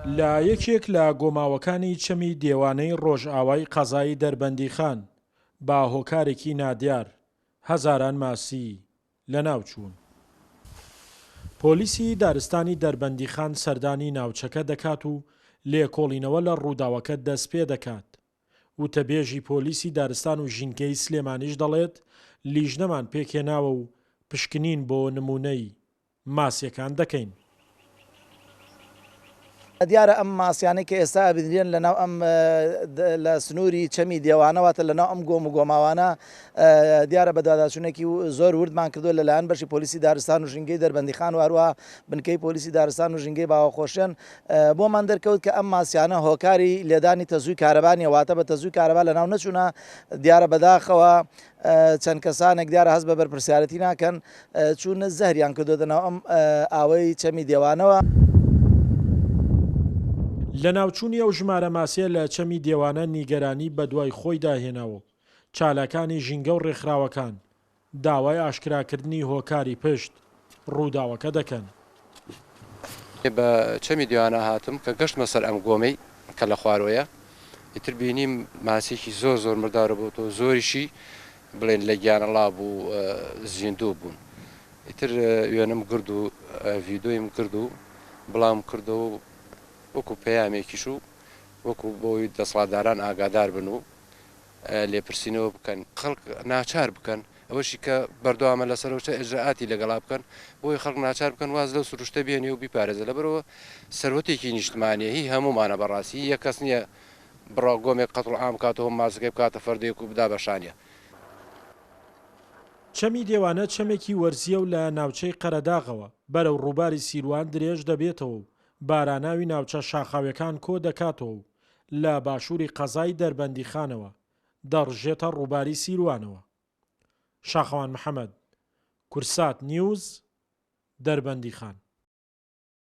لە یەکێک لە گۆماوەکانی چەمی دێوانەی ڕۆژئاوای قەزایی دەربەندیخان با هۆکارێکی نادیار هەزاران ماسی لەناوچوون. پۆلیسی دارستانی دەربەندیخان سەردانی ناوچەکە دەکات و لێکۆڵینەوە لە ڕووداوەکە دەست پێ دەکات. وتەبێژی پۆلیسی دارستان و ژینگەی سلێمانیش دەڵێت لیژنەمان پێکێناوە و پشکنین بۆ نمونەی ماسیەکان دەکەین. دیارە ئەم ماسیانەی کە ئێستا بنرێن لەناو ئەم لە سنووری چەمی دێوانەواتە لەناو ئەم گۆم و گۆماوانە دیارە بە دواداچوونێکی زۆر وردمان کردو لەلایەن بەشی پۆلیسی دارستان و ژینگەی دەربەندیخان و هەروە بنکەی پۆلیسی دارستان و ژینگەی باوەخۆشیان بۆمان دەرکەوت کە ئەم ماسیانە هۆکاری لێدانی تەزووی کارەبانی واتە بە تەزووی کارەبا لەناو نەچوونە دیارە بەداخەوە چەند کەسانێک دیارە هەست بە بەرپرسیارەتی ناکەن چوونە زەهریان کردو دەناو ئەم ئاوەی چەمی دێوانەوە. لە ناوچوونی ئەو ژمارە ماسیە لە چەمی دێوانە نیگەرانی بە دوای خۆی داهێناوە. چالاکانی ژینگە و ڕێکخراوەکان داوای ئاشکراکردنی هۆکاری پشت ڕووداوەکە دەکەن. بە چەمی دیوانە هاتم کە گەشتمە سەر ئەم گۆمەی کە لە خوارۆیە ئیتر بینیم ماسێکی زۆر مردارە بوو تۆ زۆریشی بڵێن لە گیانەڵا بوو زیندوو بوون. ئیتر وێنم گرد و ڤیدۆیم کرد و بڵام کردەوە وەکو پەیامێکیش و وەکو بۆی دەسەڵاتداران ئاگادار بن و لێپرسینەوە بکەن خەڵک ناچار بکەن ئەوەشی کە بەردەوامە لەسەرەوە ئەجرعاتی لەگەڵا بکەن بۆی خەڵک ناچار بکەن واز لەو سروشتە بێنێ و بیپارێزە لەبەرەوە سەرۆتێکی نیشتمانیە هی هەمومانە بەڕاستی یەک کەس نییە بڕا گۆمێک قەتڵ عام کاتەوە ماسەکەی بکاتە فەردێک و بدا بەشانیە. چەمی دێوانە چەمێکی وەرزیە و لە ناوچەی قەرەداغەوە بەرەو ڕووباری سیروان درێژ دەبێتەوە و باراناوی ناوچە شاخاویەکان کۆ دەکاتەوە و لە باشووری قەزای دەربەندیخانەوە دەڕژێتە ڕووباری سیروانەوە. شاخەوان محەممەد، کورسات نیوز، دەربەندیخان.